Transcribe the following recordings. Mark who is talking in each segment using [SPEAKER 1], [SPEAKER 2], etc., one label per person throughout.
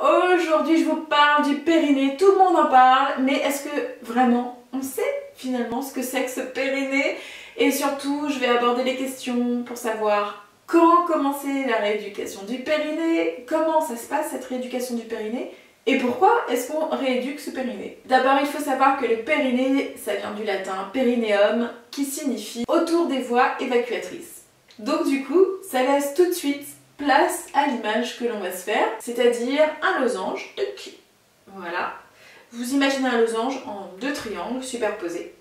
[SPEAKER 1] Aujourd'hui je vous parle du périnée, tout le monde en parle, mais est-ce que vraiment on sait finalement ce que c'est que ce périnée? Et surtout je vais aborder les questions pour savoir quand commencer la rééducation du périnée, comment ça se passe cette rééducation du périnée, et pourquoi est-ce qu'on rééduque ce périnée? D'abord il faut savoir que le périnée, ça vient du latin perineum, qui signifie autour des voies évacuatrices. Donc du coup, ça laisse tout de suite place à l'image que l'on va se faire, c'est-à-dire un losange. Voilà. Vous imaginez un losange en deux triangles superposés.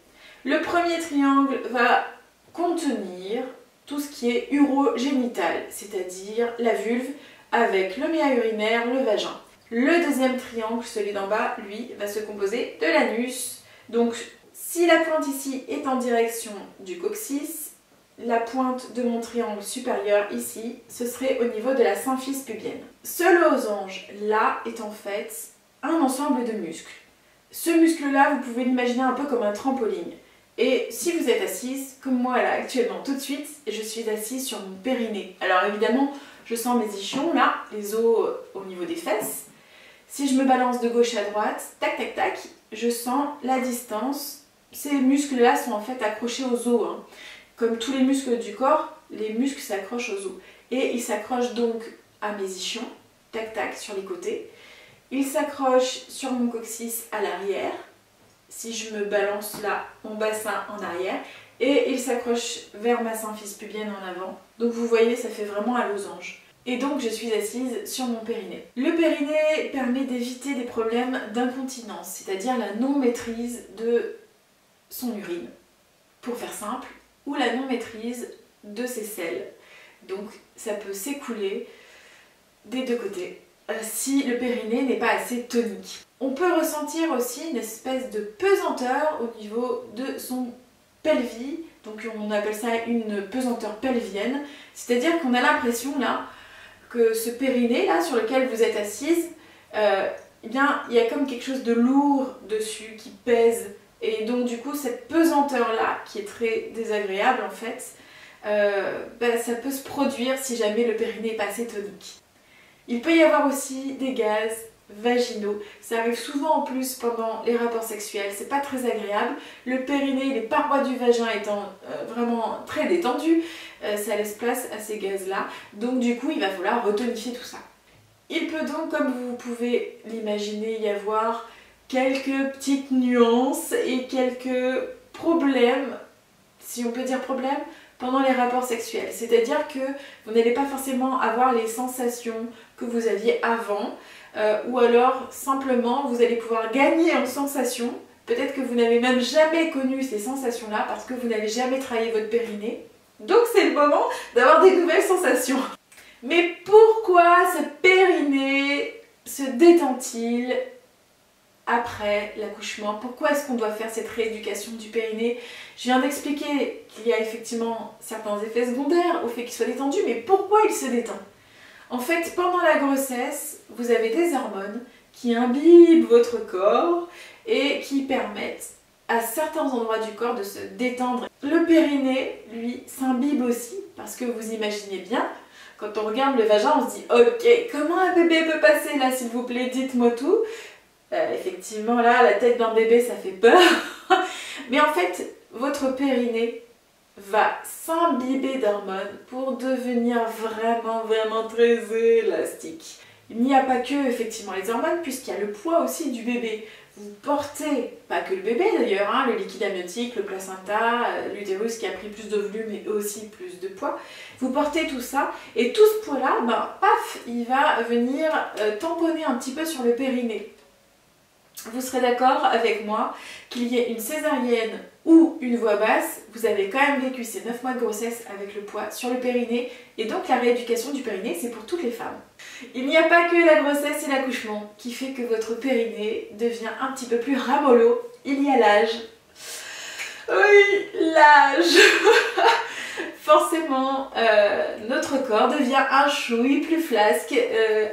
[SPEAKER 1] Le premier triangle va contenir tout ce qui est urogénital, c'est-à-dire la vulve avec le méa urinaire, le vagin. Le deuxième triangle, celui d'en bas, lui, va se composer de l'anus. Donc si la pointe ici est en direction du coccyx, la pointe de mon triangle supérieur ici, ce serait au niveau de la symphyse pubienne. Ce losange là est en fait un ensemble de muscles. Ce muscle là, vous pouvez l'imaginer un peu comme un trampoline. Et si vous êtes assise, comme moi là actuellement tout de suite, je suis assise sur mon périnée. Alors évidemment, je sens mes ischions là, les os au niveau des fesses. Si je me balance de gauche à droite, tac tac tac, je sens la distance. Ces muscles là sont en fait accrochés aux os, hein. Comme tous les muscles du corps, les muscles s'accrochent aux os. Et ils s'accrochent donc à mes ischions, tac tac, sur les côtés. Ils s'accrochent sur mon coccyx à l'arrière, si je me balance là, mon bassin en arrière. Et ils s'accrochent vers ma symphyse pubienne en avant. Donc vous voyez, ça fait vraiment un losange. Et donc je suis assise sur mon périnée. Le périnée permet d'éviter des problèmes d'incontinence, c'est-à-dire la non-maîtrise de son urine. Pour faire simple, ou la non-maîtrise de ses selles. Donc ça peut s'écouler des deux côtés si le périnée n'est pas assez tonique. On peut ressentir aussi une espèce de pesanteur au niveau de son pelvis, donc on appelle ça une pesanteur pelvienne, c'est-à-dire qu'on a l'impression là que ce périnée là sur lequel vous êtes assise, eh bien il y a comme quelque chose de lourd dessus qui pèse. Et donc du coup cette pesanteur là qui est très désagréable en fait, ça peut se produire si jamais le périnée n'est pas assez tonique. Il peut y avoir aussi des gaz vaginaux, ça arrive souvent en plus pendant les rapports sexuels, c'est pas très agréable. Le périnée, les parois du vagin étant vraiment très détendues, ça laisse place à ces gaz là, donc du coup il va falloir retonifier tout ça. Il peut donc, comme vous pouvez l'imaginer, y avoir quelques petites nuances et quelques problèmes, si on peut dire problèmes, pendant les rapports sexuels. C'est-à-dire que vous n'allez pas forcément avoir les sensations que vous aviez avant, ou alors simplement vous allez pouvoir gagner en sensations. Peut-être que vous n'avez même jamais connu ces sensations-là parce que vous n'avez jamais travaillé votre périnée. Donc c'est le moment d'avoir des nouvelles sensations. Mais pourquoi ce périnée se détend-il après l'accouchement? Pourquoi est-ce qu'on doit faire cette rééducation du périnée? Je viens d'expliquer qu'il y a effectivement certains effets secondaires au fait qu'il soit détendu, mais pourquoi il se détend? En fait, pendant la grossesse, vous avez des hormones qui imbibent votre corps et qui permettent à certains endroits du corps de se détendre. Le périnée, lui, s'imbibe aussi, parce que vous imaginez bien, quand on regarde le vagin, on se dit « Ok, comment un bébé peut passer là, s'il vous plaît, dites-moi tout ». Effectivement là, la tête d'un bébé ça fait peur. Mais en fait, votre périnée va s'imbiber d'hormones pour devenir vraiment très élastique. Il n'y a pas que effectivement les hormones, puisqu'il y a le poids aussi du bébé. Vous portez, pas que le bébé d'ailleurs, hein, le liquide amniotique, le placenta, l'utérus qui a pris plus de volume et aussi plus de poids. Vous portez tout ça et tout ce poids là, paf, il va venir tamponner un petit peu sur le périnée. Vous serez d'accord avec moi qu'il y ait une césarienne ou une voie basse, vous avez quand même vécu ces 9 mois de grossesse avec le poids sur le périnée, et donc la rééducation du périnée c'est pour toutes les femmes. Il n'y a pas que la grossesse et l'accouchement qui fait que votre périnée devient un petit peu plus ramollo, il y a l'âge. Oui, l'âge. Forcément, notre corps devient un chouille plus flasque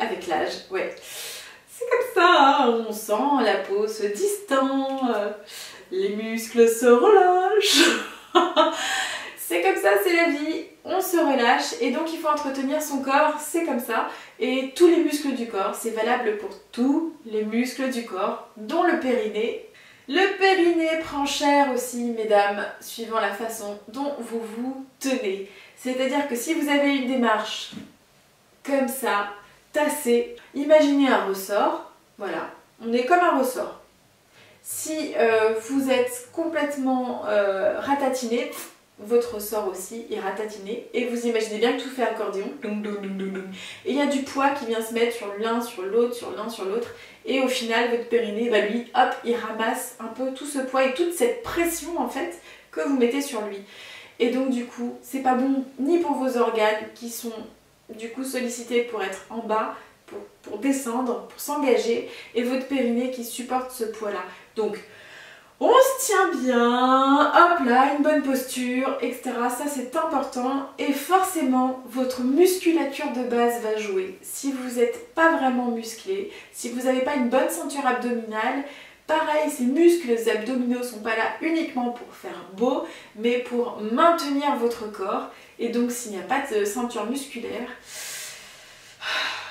[SPEAKER 1] avec l'âge, ouais. C'est comme ça, hein, on sent la peau se distend, les muscles se relâchent. C'est comme ça, c'est la vie. on se relâche et donc il faut entretenir son corps, c'est comme ça. Et tous les muscles du corps, c'est valable pour tous les muscles du corps, dont le périnée. Le périnée prend cher aussi, mesdames, suivant la façon dont vous vous tenez. C'est-à-dire que si vous avez une démarche comme ça, tassée, imaginez un ressort, voilà, on est comme un ressort. Si vous êtes complètement ratatiné, votre ressort aussi est ratatiné et vous imaginez bien que tout fait accordéon. Et il y a du poids qui vient se mettre sur l'un, sur l'autre, sur l'un, sur l'autre. Et au final, votre périnée, bah lui, hop, il ramasse un peu tout ce poids et toute cette pression en fait que vous mettez sur lui. Et donc du coup, c'est pas bon ni pour vos organes qui sont du coup sollicités pour être en bas, pour descendre, pour s'engager, et votre périnée qui supporte ce poids-là. Donc, on se tient bien, hop là, une bonne posture, etc. Ça c'est important et forcément votre musculature de base va jouer. Si vous n'êtes pas vraiment musclé, si vous n'avez pas une bonne ceinture abdominale, pareil, ces muscles abdominaux ne sont pas là uniquement pour faire beau, mais pour maintenir votre corps. Et donc s'il n'y a pas de ceinture musculaire,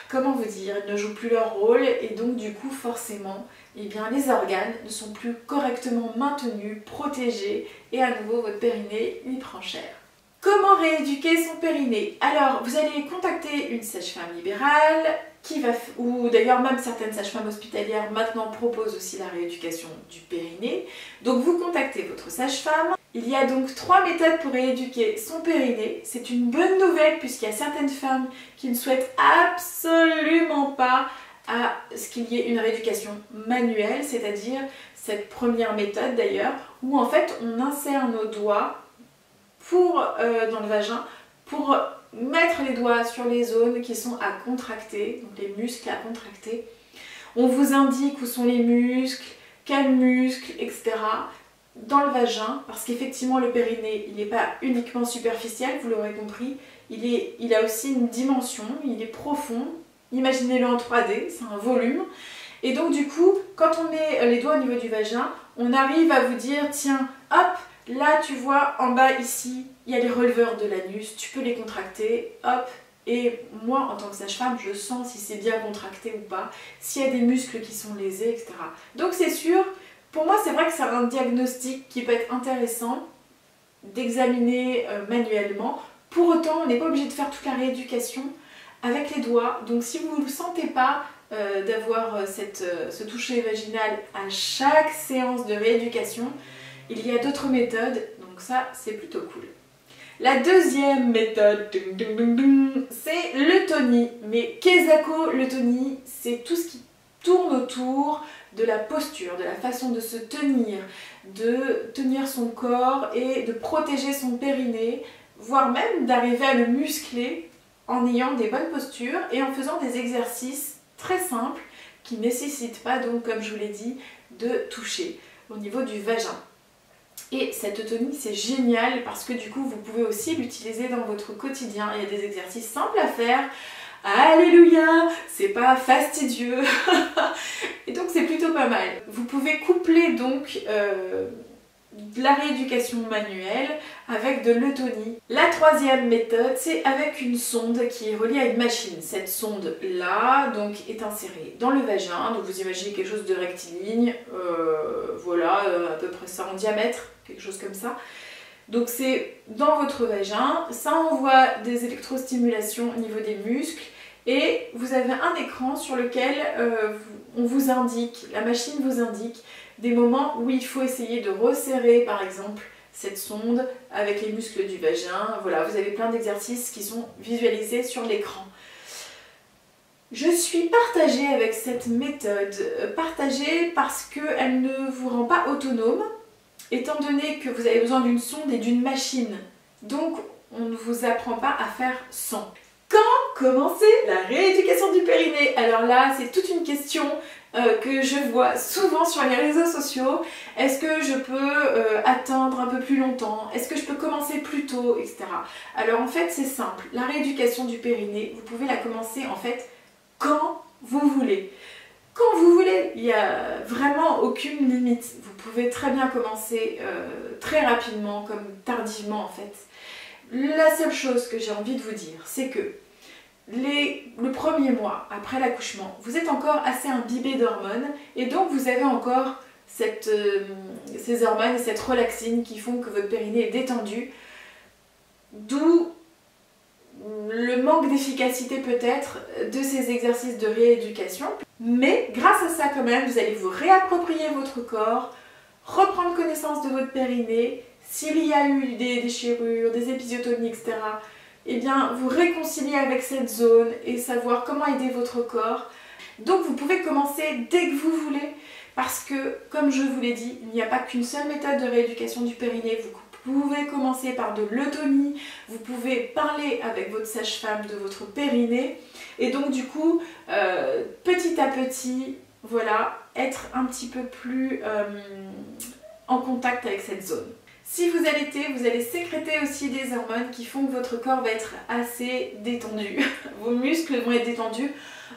[SPEAKER 1] comment vous dire, ils ne jouent plus leur rôle et donc du coup forcément eh bien, les organes ne sont plus correctement maintenus, protégés et à nouveau votre périnée y prend cher. Comment rééduquer son périnée? Alors vous allez contacter une sage-femme libérale qui va, ou d'ailleurs même certaines sages-femmes hospitalières maintenant proposent aussi la rééducation du périnée. Donc vous contactez votre sage-femme. Il y a donc 3 méthodes pour rééduquer son périnée. C'est une bonne nouvelle puisqu'il y a certaines femmes qui ne souhaitent absolument pas à ce qu'il y ait une rééducation manuelle, c'est-à-dire cette première méthode d'ailleurs, où en fait on insère nos doigts dans le vagin pour mettre les doigts sur les zones qui sont à contracter, donc les muscles à contracter. On vous indique où sont les muscles, quels muscles, etc. dans le vagin, parce qu'effectivement le périnée, il n'est pas uniquement superficiel, vous l'aurez compris, il a aussi une dimension, il est profond. Imaginez-le en 3D, c'est un volume. Et donc du coup, quand on met les doigts au niveau du vagin, on arrive à vous dire, tiens, hop, là tu vois en bas ici, il y a les releveurs de l'anus, tu peux les contracter, hop. Et moi, en tant que sage-femme, je sens si c'est bien contracté ou pas, s'il y a des muscles qui sont lésés, etc. Donc c'est sûr, pour moi c'est vrai que c'est un diagnostic qui peut être intéressant d'examiner manuellement. Pour autant, on n'est pas obligé de faire toute la rééducation avec les doigts. Donc si vous ne sentez pas d'avoir ce toucher vaginal à chaque séance de rééducation, il y a d'autres méthodes, donc ça c'est plutôt cool. La deuxième méthode, c'est l'eutonie. Mais qu'est-ce l'eutonie? C'est tout ce qui tourne autour de la posture, de la façon de se tenir, de tenir son corps et de protéger son périnée, voire même d'arriver à le muscler en ayant des bonnes postures et en faisant des exercices très simples qui ne nécessitent pas, donc comme je vous l'ai dit, de toucher au niveau du vagin. Et cette eutonie c'est génial parce que du coup vous pouvez aussi l'utiliser dans votre quotidien. Il y a des exercices simples à faire. Alléluia, c'est pas fastidieux. Et donc c'est plutôt pas mal. Vous pouvez coupler donc de la rééducation manuelle avec de l'eutonie. La troisième méthode, c'est avec une sonde qui est reliée à une machine. Cette sonde là donc est insérée dans le vagin, donc vous imaginez quelque chose de rectiligne, voilà, à peu près ça en diamètre, quelque chose comme ça. Donc c'est dans votre vagin, ça envoie des électrostimulations au niveau des muscles et vous avez un écran sur lequel on vous indique, la machine vous indique des moments où il faut essayer de resserrer par exemple cette sonde avec les muscles du vagin. Voilà, vous avez plein d'exercices qui sont visualisés sur l'écran. Je suis partagée avec cette méthode, partagée parce qu'elle ne vous rend pas autonome, étant donné que vous avez besoin d'une sonde et d'une machine. Donc on ne vous apprend pas à faire sans. Quand commencer la rééducation du périnée? Alors là, c'est toute une question que je vois souvent sur les réseaux sociaux. Est-ce que je peux attendre un peu plus longtemps? Est-ce que je peux commencer plus tôt, etc. Alors en fait, c'est simple. La rééducation du périnée, vous pouvez la commencer en fait quand vous voulez. Quand vous voulez, il n'y a vraiment aucune limite. Vous pouvez très bien commencer très rapidement, comme tardivement en fait. La seule chose que j'ai envie de vous dire, c'est que le premier mois après l'accouchement, vous êtes encore assez imbibé d'hormones et donc vous avez encore ces hormones et cette relaxine qui font que votre périnée est détendu, d'où le manque d'efficacité peut-être de ces exercices de rééducation. Mais grâce à ça quand même, vous allez vous réapproprier votre corps, reprendre connaissance de votre périnée, s'il y a eu des déchirures, des épisiotomies, etc. Eh bien, vous réconcilier avec cette zone et savoir comment aider votre corps. Donc vous pouvez commencer dès que vous voulez parce que, comme je vous l'ai dit, il n'y a pas qu'une seule méthode de rééducation du périnée. Vous pouvez commencer par de l'eutonie, vous pouvez parler avec votre sage-femme de votre périnée et donc du coup, petit à petit, voilà, être un petit peu plus en contact avec cette zone. Si vous allaitez, vous allez sécréter aussi des hormones qui font que votre corps va être assez détendu. Vos muscles vont être détendus.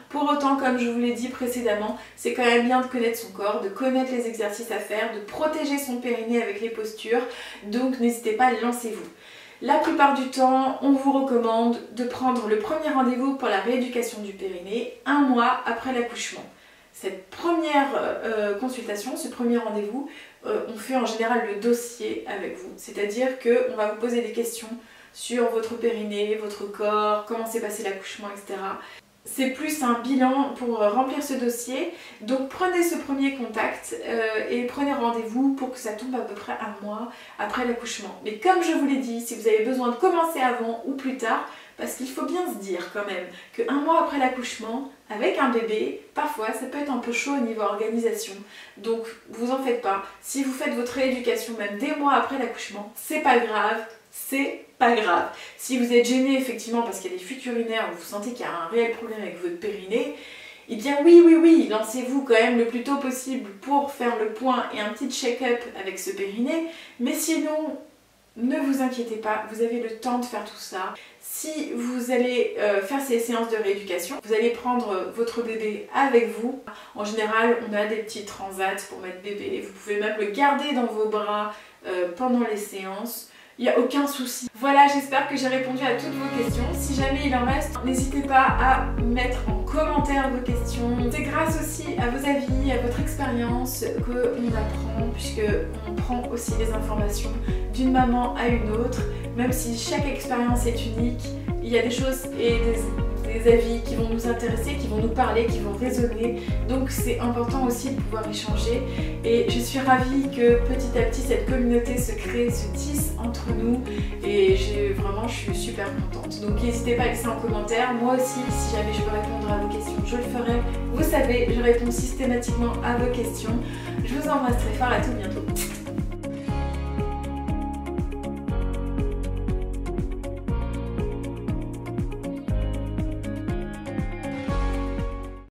[SPEAKER 1] Pour autant, comme je vous l'ai dit précédemment, c'est quand même bien de connaître son corps, de connaître les exercices à faire, de protéger son périnée avec les postures. Donc n'hésitez pas, lancez-vous. La plupart du temps, on vous recommande de prendre le premier rendez-vous pour la rééducation du périnée 1 mois après l'accouchement. Cette première consultation, ce premier rendez-vous, on fait en général le dossier avec vous. C'est-à-dire qu'on va vous poser des questions sur votre périnée, votre corps, comment s'est passé l'accouchement, etc. C'est plus un bilan pour remplir ce dossier. Donc prenez ce premier contact et prenez rendez-vous pour que ça tombe à peu près 1 mois après l'accouchement. Mais comme je vous l'ai dit, si vous avez besoin de commencer avant ou plus tard, parce qu'il faut bien se dire quand même que 1 mois après l'accouchement, avec un bébé, parfois ça peut être un peu chaud au niveau organisation. Donc vous en faites pas. Si vous faites votre rééducation même des mois après l'accouchement, c'est pas grave. C'est pas grave. Si vous êtes gêné effectivement parce qu'il y a des fuites urinaires ou vous sentez qu'il y a un réel problème avec votre périnée, eh bien oui, lancez-vous quand même le plus tôt possible pour faire le point et un petit check-up avec ce périnée. Mais sinon, ne vous inquiétez pas, vous avez le temps de faire tout ça. Si vous allez faire ces séances de rééducation, vous allez prendre votre bébé avec vous. En général, on a des petits transats pour mettre bébé. Vous pouvez même le garder dans vos bras pendant les séances. Il n'y a aucun souci. Voilà, j'espère que j'ai répondu à toutes vos questions. Si jamais il en reste, n'hésitez pas à mettre en commentaire vos questions. C'est grâce aussi à vos avis, à votre expérience qu'on apprend, puisqu'on prend aussi des informations d'une maman à une autre. Même si chaque expérience est unique, il y a des choses et des avis qui vont nous intéresser, qui vont nous parler, qui vont résonner. Donc c'est important aussi de pouvoir échanger. Et je suis ravie que petit à petit cette communauté se crée, se tisse entre nous. Et je suis super contente. Donc n'hésitez pas à laisser en commentaire. Moi aussi, si jamais je peux répondre à vos questions, je le ferai. Vous savez, je réponds systématiquement à vos questions. Je vous embrasse très fort, à tout bientôt.